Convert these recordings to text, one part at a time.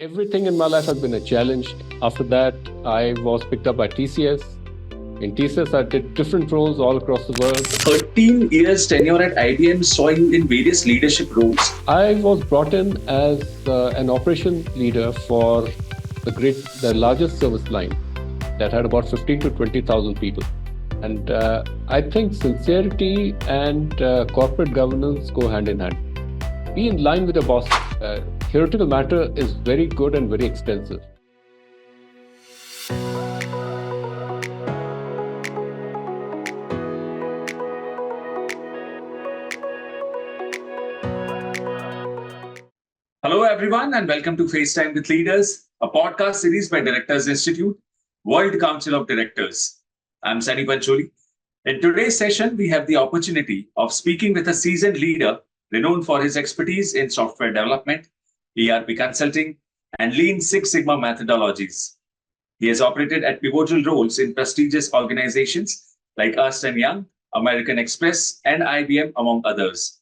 Everything in my life has been a challenge. After that, I was picked up by TCS. In TCS, I did different roles all across the world. 13 years tenure at IBM saw you in various leadership roles. I was brought in as an operation leader for the largest service line that had about 15 to 20,000 people. And I think sincerity and corporate governance go hand in hand. Be in line with your boss. Theoretical matter is very good and very expensive. Hello, everyone, and welcome to FaceTime with Leaders, a podcast series by Directorsinstitute, World Council of Directors. I'm Sunny Pancholi. In today's session, we have the opportunity of speaking with a seasoned leader renowned for his expertise in software development, ERP consulting, and Lean Six Sigma methodologies. He has operated at pivotal roles in prestigious organizations like Ernst Young, American Express, and IBM, among others.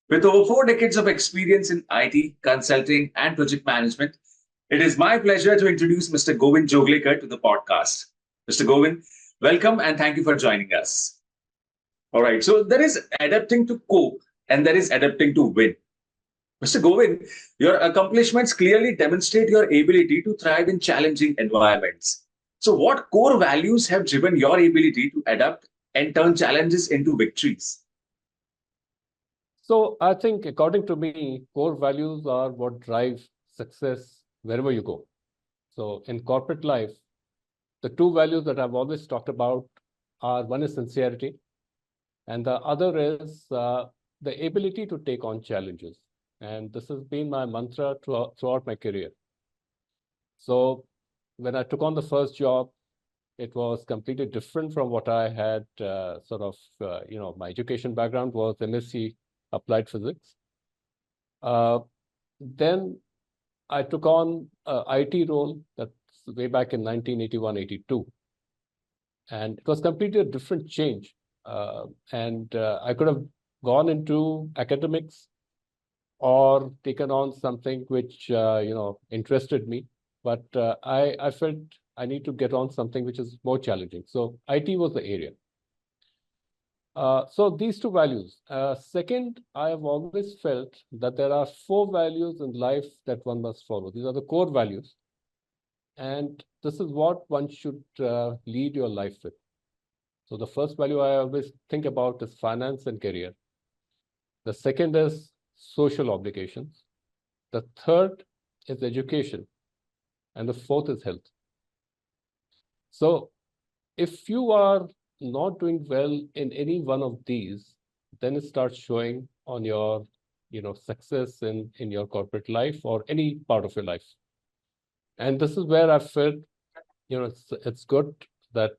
With over 4 decades of experience in IT, consulting, and project management, it is my pleasure to introduce Mr. Govind Joglekar to the podcast. Mr. Govind, welcome and thank you for joining us. All right, so there is adapting to cope and there is adapting to win. Mr. Govind, your accomplishments clearly demonstrate your ability to thrive in challenging environments. So, what core values have driven your ability to adapt and turn challenges into victories? So I think, according to me, core values are what drive success wherever you go. So in corporate life, the two values that I've always talked about are, one is sincerity, and the other is the ability to take on challenges. And this has been my mantra throughout my career. So when I took on the first job, it was completely different from what I had my education background was MSc Applied Physics. Then I took on an IT role that's way back in 1981-82. And it was completely a different change. I could have gone into academics or taken on something which, interested me. But I felt I need to get on something which is more challenging. So IT was the area. So these two values. Second, I have always felt that there are 4 values in life that one must follow. These are the core values. And this is what one should lead your life with. So the first value I always think about is finance and career. The second is social obligations. The third is education. And the fourth is health. So if you are not doing well in any one of these, then it starts showing on your, success in your corporate life or any part of your life. And this is where I felt, it's good that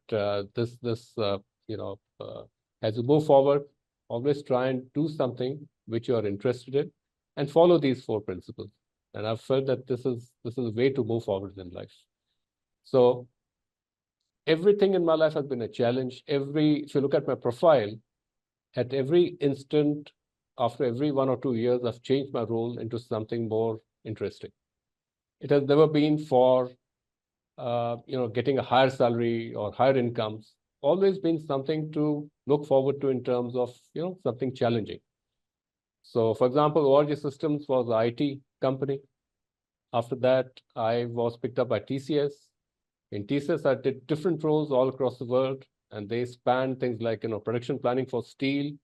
as you move forward, always try and do something which you are interested in and follow these 4 principles. And I've felt that this is a way to move forward in life. So everything in my life has been a challenge. If you look at my profile, at every instant, after every 1 or 2 years, I've changed my role into something more interesting. It has never been for, getting a higher salary or higher incomes. Always been something to look forward to in terms of, something challenging. So, for example, ORG Systems was an IT company. After that, I was picked up by TCS. In TCS, I did different roles all across the world, and they span things like, production planning for steel,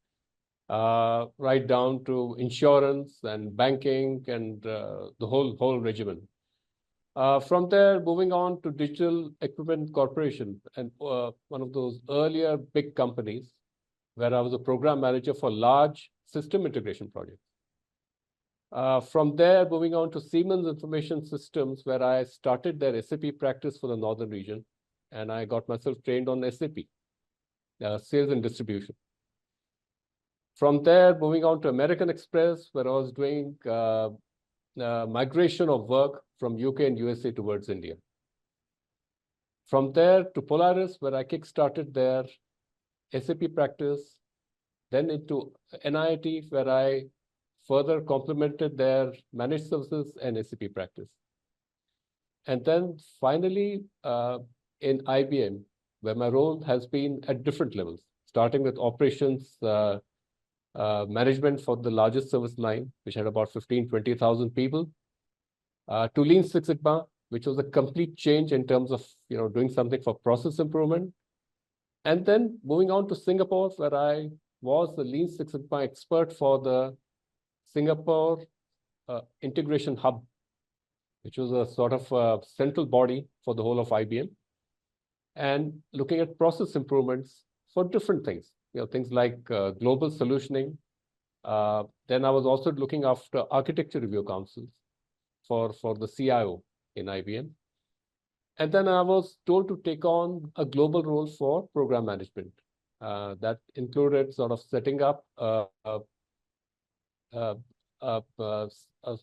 right down to insurance and banking and the whole regimen. From there, moving on to Digital Equipment Corporation, and one of those earlier big companies where I was a program manager for large system integration projects. From there, moving on to Siemens Information Systems, where I started their SAP practice for the northern region, and I got myself trained on SAP, sales and distribution. From there, moving on to American Express, where I was doing migration of work from UK and USA towards India. From there to Polaris, where I kickstarted their SAP practice, then into NIIT, where I further complemented their managed services and SAP practice. And then finally, in IBM, where my role has been at different levels, starting with operations management for the largest service line, which had about 20,000 people, to Lean Six Sigma, which was a complete change in terms of doing something for process improvement. And then moving on to Singapore, where I was the Lean Six Sigma expert for the Singapore Integration Hub, which was a sort of central body for the whole of IBM, and looking at process improvements for different things, things like global solutioning. Then I was also looking after architecture review councils for the CIO in IBM. And then I was told to take on a global role for program management. That included sort of setting up a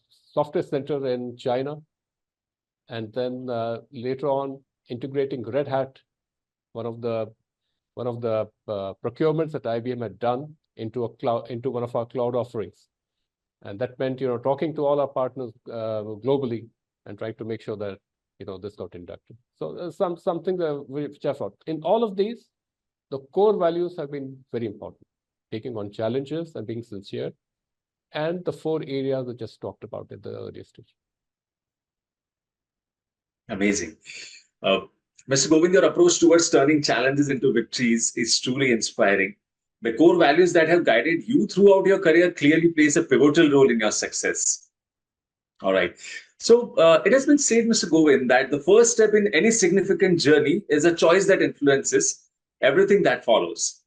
software center in China, and then later on integrating Red Hat, one of the procurements that IBM had done into one of our cloud offerings. And that meant talking to all our partners globally and trying to make sure that this got inducted. So something which I thought in all of these, the core values have been very important: taking on challenges and being sincere, and the 4 areas I just talked about at the earlier stage. Amazing. Mr. Govind, your approach towards turning challenges into victories is truly inspiring. The core values that have guided you throughout your career clearly plays a pivotal role in your success. All right. So it has been said, Mr. Govind, that the first step in any significant journey is a choice that influences everything that follows.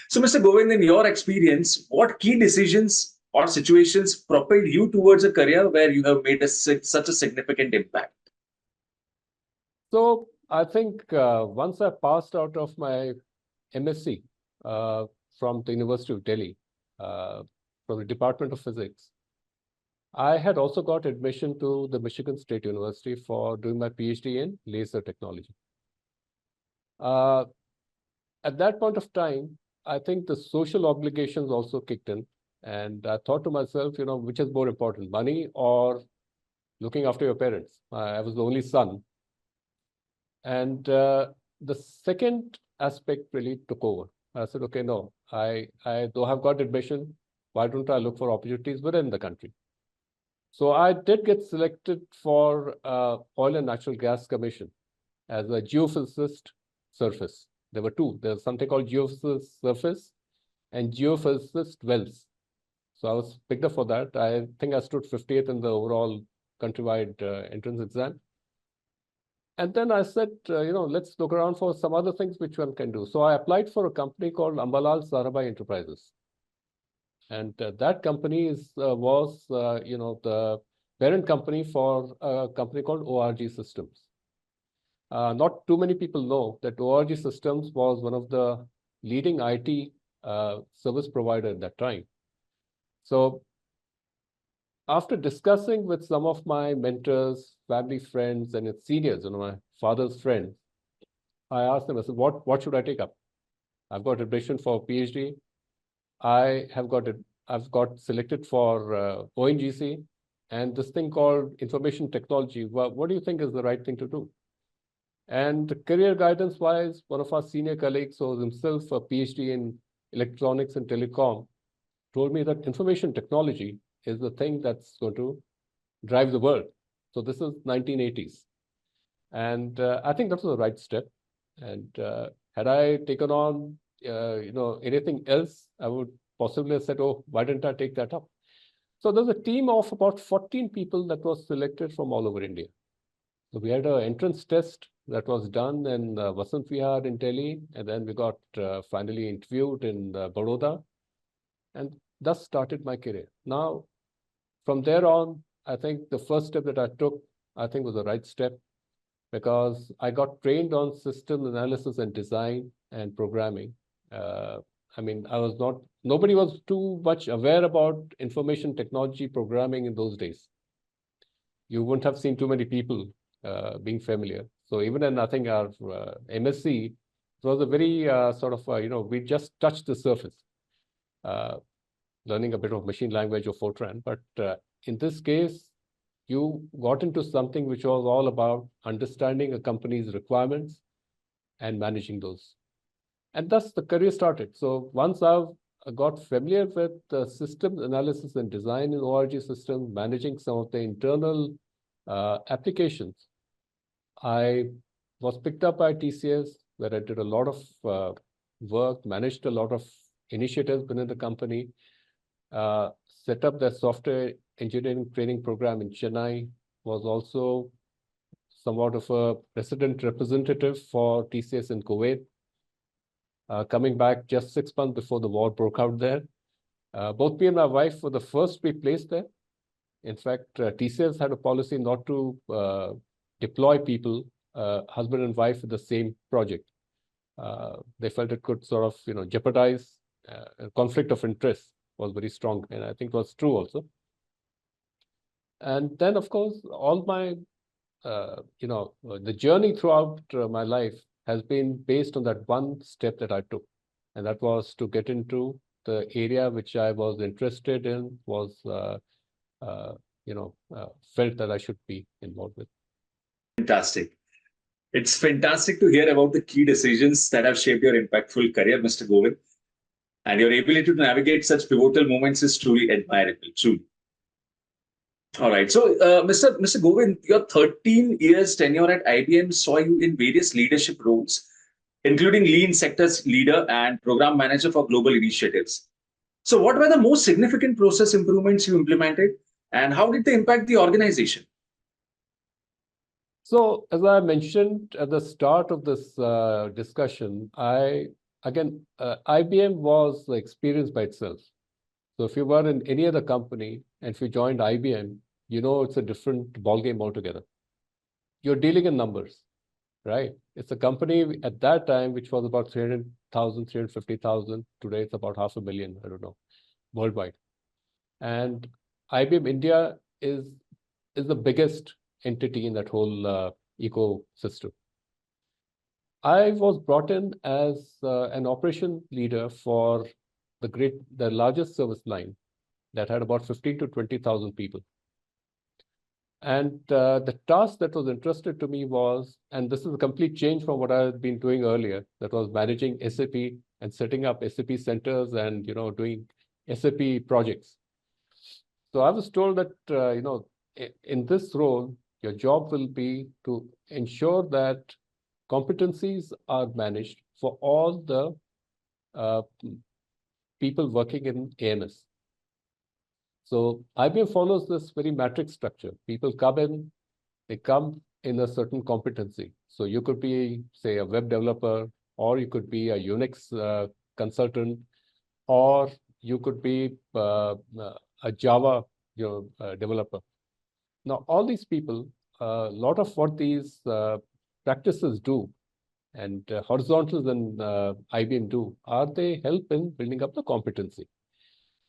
So, Mr. Govind, in your experience, what key decisions or situations propelled you towards a career where you have made such a significant impact? So I think once I passed out of my MSc from the University of Delhi, from the Department of Physics, I had also got admission to the Michigan State University for doing my PhD in laser technology. At that point of time, I think the social obligations also kicked in. And I thought to myself, which is more important, money or looking after your parents? I was the only son. And the second aspect really took over. I said, okay, no, I though have got admission, why don't I look for opportunities within the country? So I did get selected for Oil and Natural Gas Commission as a geophysicist surface. There were 2. There's something called geophysicist surface and geophysicist wells. So I was picked up for that. I think I stood 50th in the overall countrywide entrance exam. And then I said, let's look around for some other things which one can do. So I applied for a company called Ambalal Sarabhai Enterprises. And that company was the parent company for a company called ORG Systems. Not too many people know that ORG Systems was one of the leading IT service provider at that time. So after discussing with some of my mentors, family friends, and its seniors, my father's friends, I asked them, I said, what should I take up? I've got admission for PhD. I've got selected for ONGC and this thing called information technology. What do you think is the right thing to do? And career guidance wise, one of our senior colleagues, who was himself a PhD in electronics and telecom, told me that information technology is the thing that's going to drive the world. So this is 1980s. And I think that was the right step. And had I taken on anything else, I would possibly have said, oh, why didn't I take that up? So there's a team of about 14 people that was selected from all over India. So we had an entrance test that was done in Vasant Vihar in Delhi, and then we got finally interviewed in Baroda, and thus started my career. Now, from there on, I think the first step that I took, I think was the right step, because I got trained on system analysis and design and programming. Nobody was too much aware about information technology programming in those days. You wouldn't have seen too many people being familiar. So even in, I think, our MSc, it was a very we just touched the surface, learning a bit of machine language or Fortran. But in this case, you got into something which was all about understanding a company's requirements and managing those. And thus the career started. So once I've got familiar with the systems analysis and design in ORG systems, managing some of the internal applications, I was picked up by TCS, where I did a lot of work, managed a lot of initiatives within the company, set up the software engineering training program in Chennai, was also somewhat of a resident representative for TCS in Kuwait, coming back just 6 months before the war broke out there. Both me and my wife were the first to be placed there. In fact, TCS had a policy not to deploy people, husband and wife, with the same project. They felt it could sort of, jeopardize conflict of interest was very strong, and I think it was true also. And then, of course, all my, the journey throughout my life has been based on that one step that I took, and that was to get into the area which I was interested in, was felt that I should be involved with. Fantastic. It's fantastic to hear about the key decisions that have shaped your impactful career, Mr. Govind. And your ability to navigate such pivotal moments is truly admirable, truly. All right. So, Mr. Govind, your 13 years tenure at IBM saw you in various leadership roles, including lean sectors leader and program manager for global initiatives. So, what were the most significant process improvements you implemented, and how did they impact the organization? So, as I mentioned at the start of this discussion, IBM was the experience by itself. So if you were in any other company and if you joined IBM, it's a different ballgame altogether. You're dealing in numbers, right? It's a company at that time which was about 300,000, 350,000. Today it's about 500,000, I don't know, worldwide. And IBM India is the biggest entity in that whole ecosystem. I was brought in as an operation leader for the largest service line that had about 15 to 20,000 people. And the task that was entrusted to me was, and this is a complete change from what I had been doing earlier, that was managing SAP and setting up SAP centers and, doing SAP projects. So I was told that, in this role, your job will be to ensure that competencies are managed for all the people working in AMS. So IBM follows this very matrix structure. People they come in a certain competency. So you could be, say, a web developer, or you could be a Unix consultant, or you could be a Java developer. Now, all these people, a lot of what these practices do, and horizontals and IBM do, they help in building up the competency.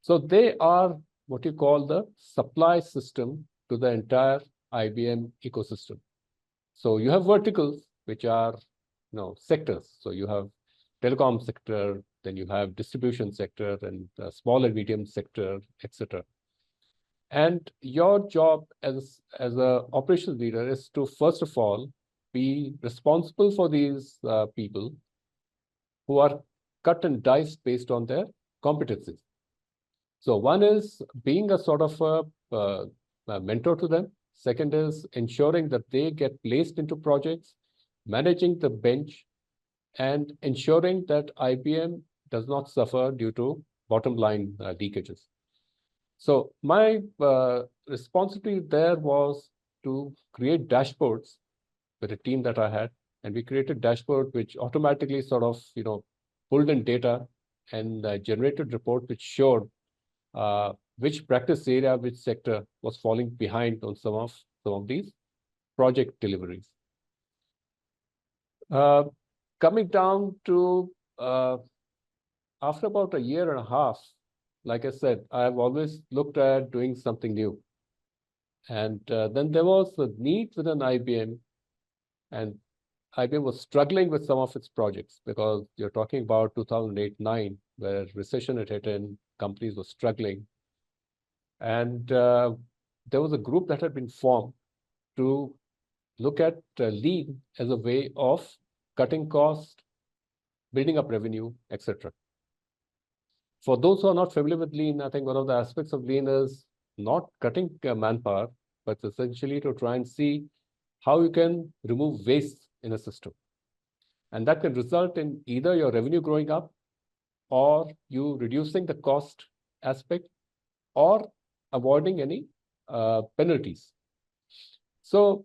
So they are what you call the supply system to the entire IBM ecosystem. So you have verticals, which are sectors. So you have telecom sector, then you have distribution sector, and small and medium sector, etc. And your job as a operations leader is to, first of all, be responsible for these people who are cut and diced based on their competencies. So one is being a sort of a mentor to them. Second is ensuring that they get placed into projects, managing the bench, and ensuring that IBM does not suffer due to bottom line leakages. So my responsibility there was to create dashboards with a team that I had, and we created dashboard which automatically sort of pulled in data and generated report which showed which practice area, which sector was falling behind on some of these project deliveries. Coming down to after about a year and a half, like I said, I've always looked at doing something new. And then there was a need within IBM, and IBM was struggling with some of its projects, because you're talking about 2008-9, where recession had hit and companies were struggling. And there was a group that had been formed to look at lean as a way of cutting cost, building up revenue, etc. For those who are not familiar with lean, I think one of the aspects of lean is not cutting manpower, but essentially to try and see how you can remove waste in a system. And that can result in either your revenue growing up, or you reducing the cost aspect, or avoiding any penalties. So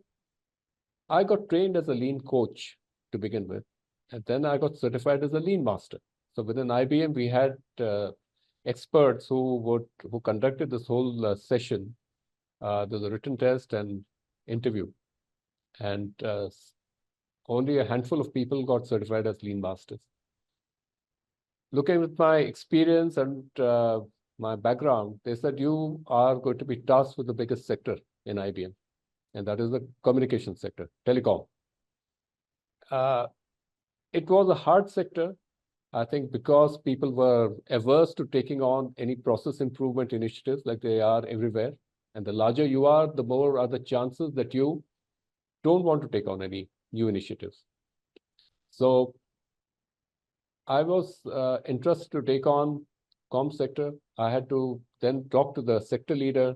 I got trained as a lean coach to begin with, and then I got certified as a lean master. So within IBM, we had experts who conducted this whole session. There's a written test and interview, and only a handful of people got certified as lean masters. Looking at my experience and my background, they said you are going to be tasked with the biggest sector in IBM, and that is the communication sector, telecom. It was a hard sector, I think, because people were averse to taking on any process improvement initiatives like they are everywhere. And the larger you are, the more are the chances that you don't want to take on any new initiatives. So I was interested to take on comm sector. I had to then talk to the sector leader.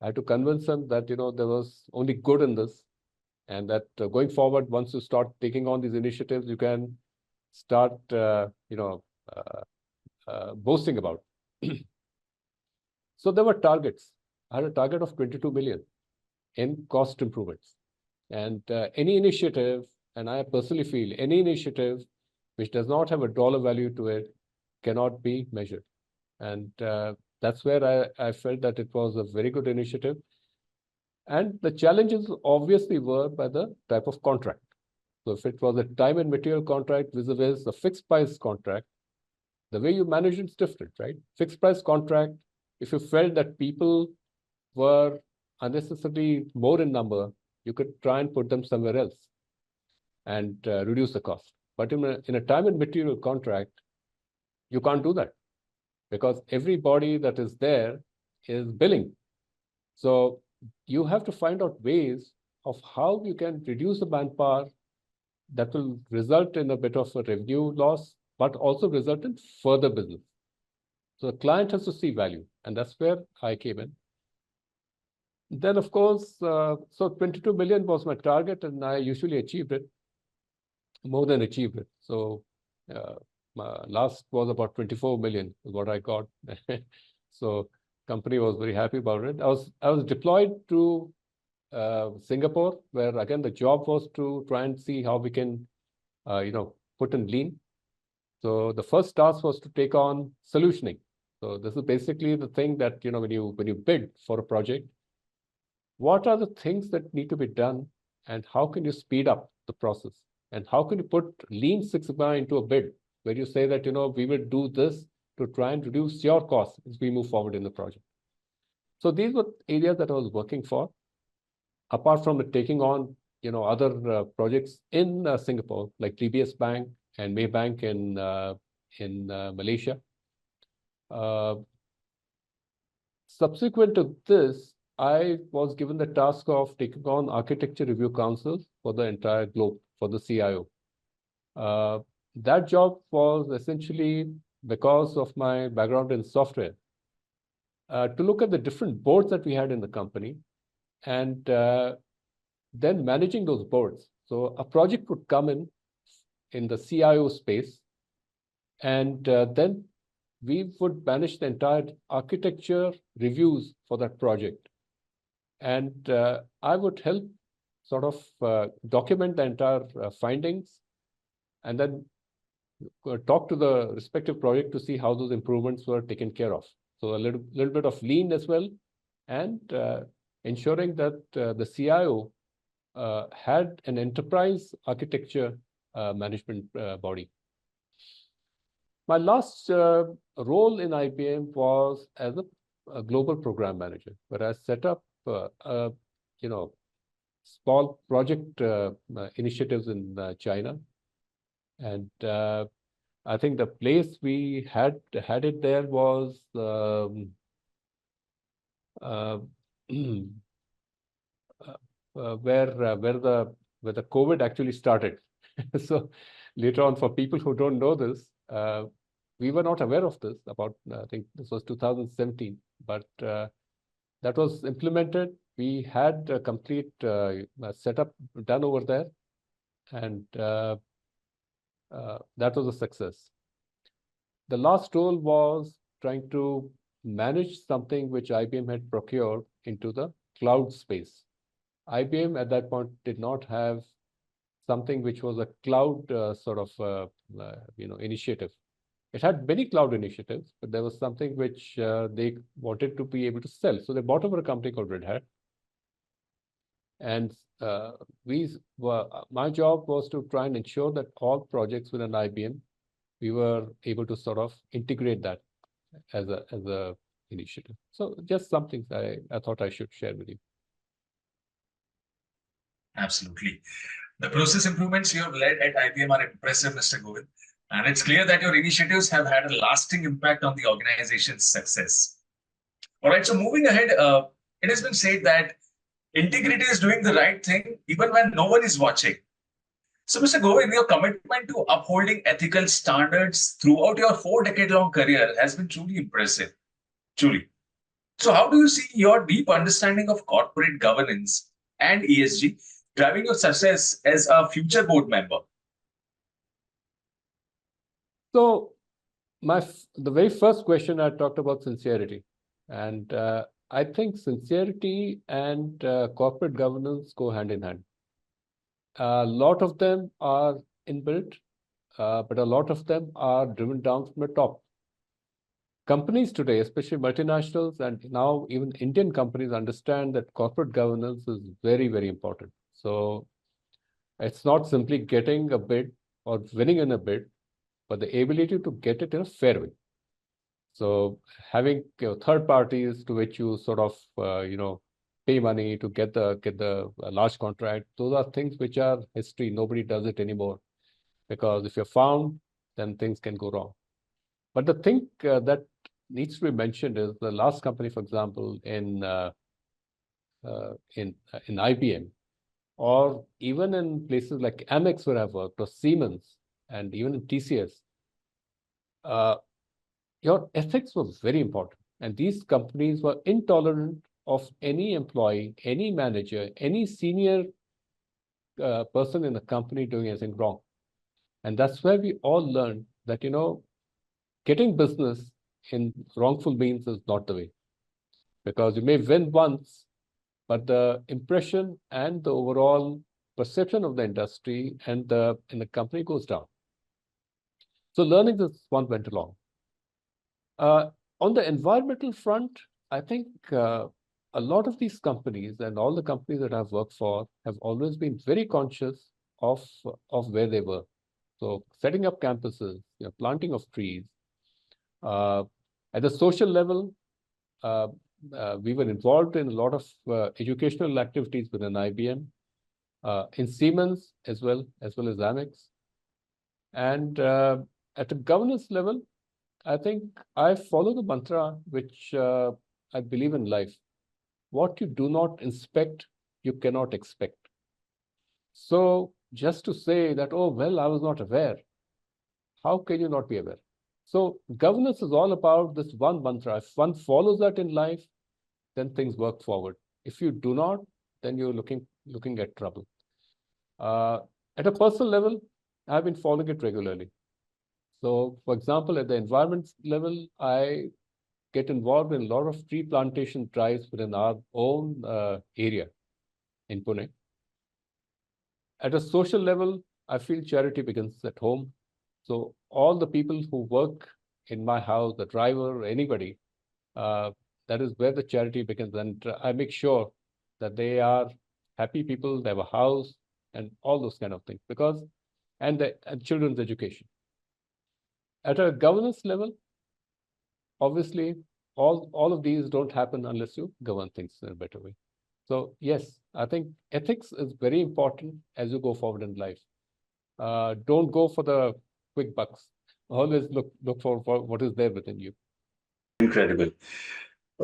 I had to convince them that, there was only good in this, and that going forward, once you start taking on these initiatives, you can start, boasting about. So there were targets. I had a target of 22 million in cost improvements. And any initiative, and I personally feel any initiative which does not have a dollar value to it cannot be measured. And that's where I felt that it was a very good initiative. And the challenges obviously were by the type of contract. So if it was a time and material contract vis-a-vis a fixed price contract, the way you manage it is different, right? Fixed price contract, if you felt that people were unnecessarily more in number, you could try and put them somewhere else and reduce the cost. But in a time and material contract, you can't do that, because everybody that is there is billing. So you have to find out ways of how you can reduce the manpower that will result in a bit of a revenue loss, but also result in further business. So the client has to see value, and that's where I came in. Then, of course, so 22 million was my target, and I usually achieved it, more than achieved it. So my last was about 24 million is what I got. So company was very happy about it. I was deployed to Singapore, where again the job was to try and see how we can, put in lean. So the first task was to take on solutioning. So this is basically the thing that, when you bid for a project, what are the things that need to be done, and how can you speed up the process, and how can you put Lean Six Sigma into a bid where you say that, we will do this to try and reduce your costs as we move forward in the project. So these were areas that I was working for, apart from taking on, other projects in Singapore, like DBS Bank and Maybank in Malaysia. Subsequent to this, I was given the task of taking on architecture review councils for the entire globe, for the CIO. That job was essentially because of my background in software, to look at the different boards that we had in the company, and then managing those boards. So a project would come in the CIO space, and then we would manage the entire architecture reviews for that project. And I would help sort of document the entire findings, and then talk to the respective project to see how those improvements were taken care of. So a little bit of lean as well, and ensuring that the CIO had an enterprise architecture management body. My last role in IBM was as a global program manager, where I set up small project initiatives in China. And I think the place we had it there was where the COVID actually started. So later on, for people who don't know this, we were not aware of this about, I think this was 2017, but that was implemented. We had a complete setup done over there, and that was a success. The last role was trying to manage something which IBM had procured into the cloud space. IBM at that point did not have something which was a cloud initiative. It had many cloud initiatives, but there was something which they wanted to be able to sell. So they bought over a company called Red Hat. And my job was to try and ensure that all projects within IBM, we were able to sort of integrate that as a initiative. So just some things I thought I should share with you. Absolutely. The process improvements you have led at IBM are impressive, Mr. Govind. And it's clear that your initiatives have had a lasting impact on the organization's success. All right, so moving ahead, it has been said that integrity is doing the right thing even when no one is watching. So, Mr. Govind, your commitment to upholding ethical standards throughout your 4-decade-long career has been truly impressive. Truly. So, how do you see your deep understanding of corporate governance and ESG driving your success as a future board member? So, the very first question I talked about sincerity, and I think sincerity and corporate governance go hand in hand. A lot of them are inbuilt, but a lot of them are driven down from the top. Companies today, especially multinationals and now even Indian companies, understand that corporate governance is very, very important. So it's not simply getting a bid or winning in a bid, but the ability to get it in a fair way. So having third parties to which you sort of pay money to get the large contract, those are things which are history. Nobody does it anymore, because if you're found, then things can go wrong. But the thing that needs to be mentioned is the last company, for example, in IBM, or even in places like Amex where I've worked, or Siemens, and even in TCS, your ethics was very important. And these companies were intolerant of any employee, any manager, any senior person in the company doing anything wrong. And that's where we all learned that, getting business in wrongful means is not the way. Because you may win once, but the impression and the overall perception of the industry and the company goes down. So learning this one went along. On the environmental front, I think a lot of these companies and all the companies that I've worked for have always been very conscious of where they were. So setting up campuses, planting of trees. At the social level, we were involved in a lot of educational activities within IBM, in Siemens as well as Amex. And at a governance level, I think I follow the mantra which I believe in life. What you do not inspect, you cannot expect. So just to say that, oh, well, I was not aware. How can you not be aware? So governance is all about this one mantra. If one follows that in life, then things work forward. If you do not, then you're looking at trouble. At a personal level, I've been following it regularly. So, for example, at the environment level, I get involved in a lot of tree plantation drives within our own area in Pune. At a social level, I feel charity begins at home. So all the people who work in my house, the driver, anybody, that is where the charity begins. And I make sure that they are happy people, they have a house, and all those kind of things, and children's education. At a governance level, obviously, all of these don't happen unless you govern things in a better way. So yes, I think ethics is very important as you go forward in life. Don't go for the quick bucks. Always look for what is there within you. Incredible.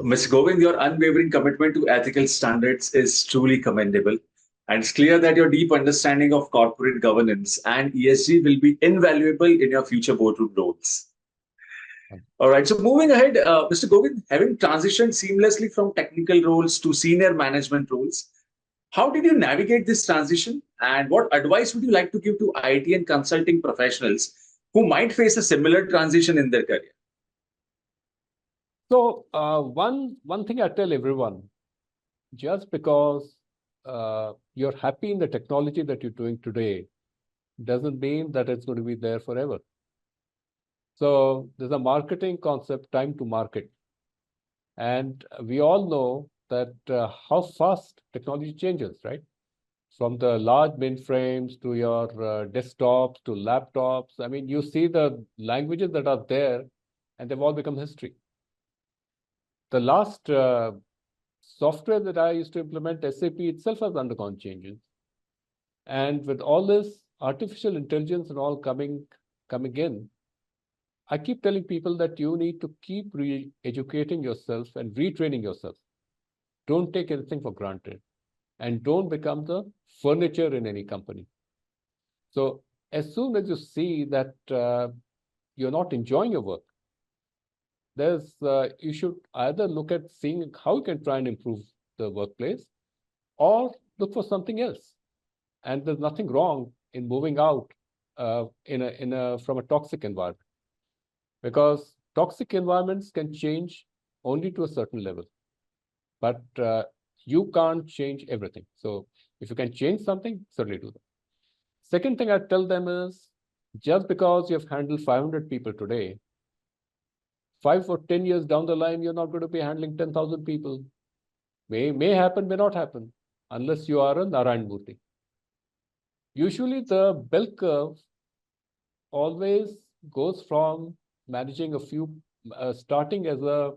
Ms. Govind, your unwavering commitment to ethical standards is truly commendable. And it's clear that your deep understanding of corporate governance and ESG will be invaluable in your future boardroom roles. All right. So moving ahead, Mr. Govind, having transitioned seamlessly from technical roles to senior management roles, how did you navigate this transition? And what advice would you like to give to IT and consulting professionals who might face a similar transition in their career? So one thing I tell everyone, just because you're happy in the technology that you're doing today, doesn't mean that it's going to be there forever. So there's a marketing concept, time to market. And we all know that how fast technology changes, right? From the large mainframes to your desktops to laptops. I mean, you see the languages that are there, and they've all become history. The last software that I used to implement, SAP itself has undergone changes. And with all this artificial intelligence and all coming in, I keep telling people that you need to keep re-educating yourself and retraining yourself. Don't take anything for granted, and don't become the furniture in any company. So as soon as you see that you're not enjoying your work, you should either look at seeing how you can try and improve the workplace, or look for something else. And there's nothing wrong in moving out from a toxic environment, because toxic environments can change only to a certain level, but you can't change everything. So if you can change something, certainly do that. Second thing I tell them is, just because you've handled 500 people today, 5 or 10 years down the line, you're not going to be handling 10,000 people. May happen, may not happen, unless you are a Narayan Murthy. Usually the bell curve always goes from managing a few, starting as a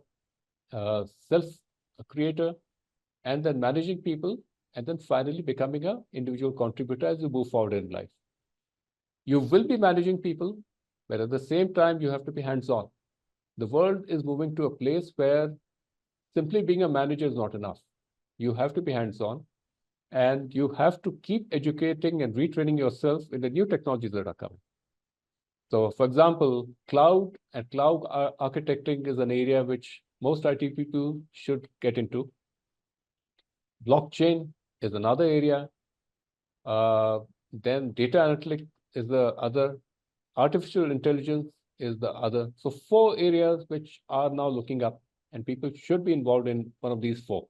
self-creator, and then managing people, and then finally becoming an individual contributor as you move forward in life. You will be managing people, but at the same time, you have to be hands-on. The world is moving to a place where simply being a manager is not enough. You have to be hands-on, and you have to keep educating and retraining yourself in the new technologies that are coming. So, for example, cloud and cloud architecting is an area which most IT people should get into. Blockchain is another area. Then data analytics is the other. Artificial intelligence is the other. So 4 areas which are now looking up, and people should be involved in one of these 4.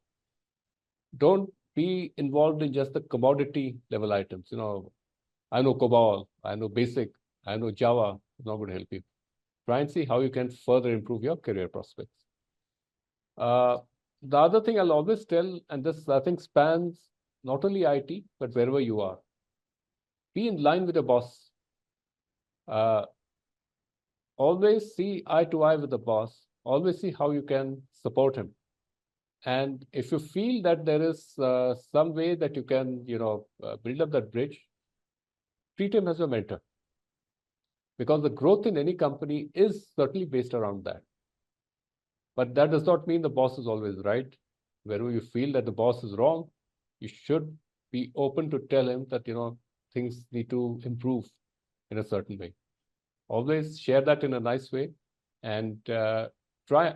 Don't be involved in just the commodity level items. You know, I know COBOL, I know BASIC, I know Java. It's not going to help you. Try and see how you can further improve your career prospects. The other thing I'll always tell, and this I think spans not only IT, but wherever you are, be in line with the boss. Always see eye to eye with the boss. Always see how you can support him. And if you feel that there is some way that you can, build up that bridge, treat him as your mentor. Because the growth in any company is certainly based around that. But that does not mean the boss is always right. Wherever you feel that the boss is wrong, you should be open to tell him that, things need to improve in a certain way. Always share that in a nice way, and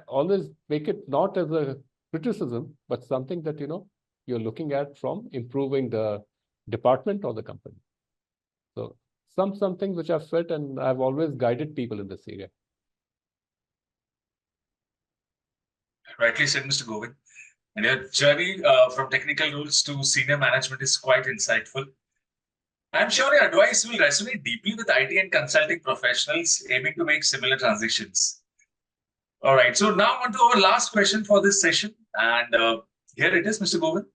always make it not as a criticism, but something that, you're looking at from improving the department or the company. So some things which I've felt, and I've always guided people in this area. Rightly said, Mr. Govind. And your journey from technical roles to senior management is quite insightful. I'm sure your advice will resonate deeply with IT and consulting professionals aiming to make similar transitions. All right. So now on to our last question for this session. And here it is, Mr. Govind.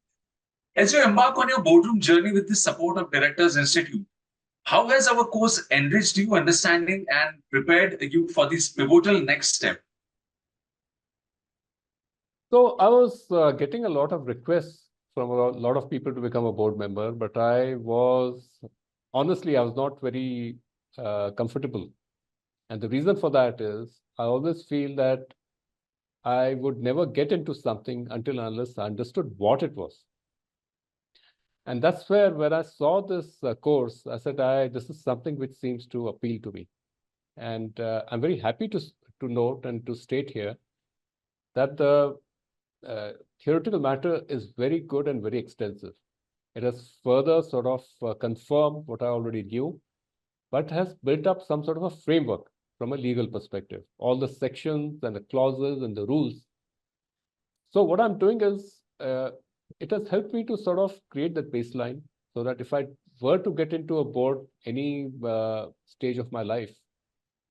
As you embark on your boardroom journey with the support of Directorsinstitute, how has our course enriched your understanding and prepared you for this pivotal next step? So I was getting a lot of requests from a lot of people to become a board member, but honestly, I was not very comfortable. And the reason for that is I always feel that I would never get into something until unless I understood what it was. And that's where, when I saw this course, I said, this is something which seems to appeal to me. And I'm very happy to note and to state here that the theoretical matter is very good and very extensive. It has further sort of confirmed what I already knew, but has built up some sort of a framework from a legal perspective, all the sections and the clauses and the rules. So what I'm doing is, it has helped me to sort of create that baseline so that if I were to get into a board any stage of my life,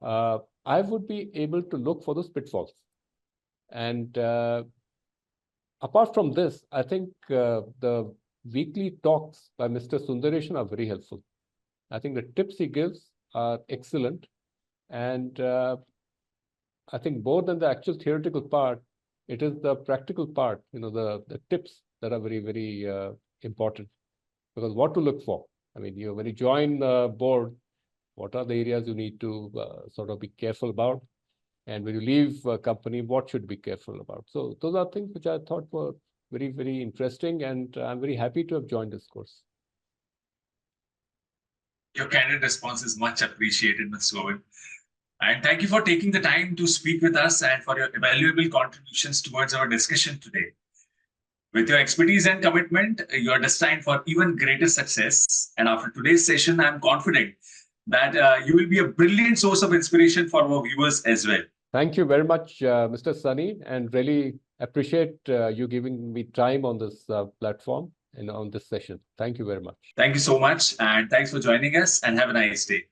I would be able to look for those pitfalls. And apart from this, I think the weekly talks by Mr. Sundaresan are very helpful. I think the tips he gives are excellent. And I think more than the actual theoretical part, it is the practical part, the tips that are very, very important. Because what to look for? I mean, when you join the board, what are the areas you need to sort of be careful about? And when you leave a company, what should be careful about? So those are things which I thought were very, very interesting. And I'm very happy to have joined this course. Your candid response is much appreciated, Mr. Govind. And thank you for taking the time to speak with us and for your valuable contributions towards our discussion today. With your expertise and commitment, you are destined for even greater success. And after today's session, I'm confident that you will be a brilliant source of inspiration for our viewers as well. Thank you very much, Mr. Sunny, and really appreciate you giving me time on this platform and on this session. Thank you very much. Thank you so much. And thanks for joining us, and have a nice day.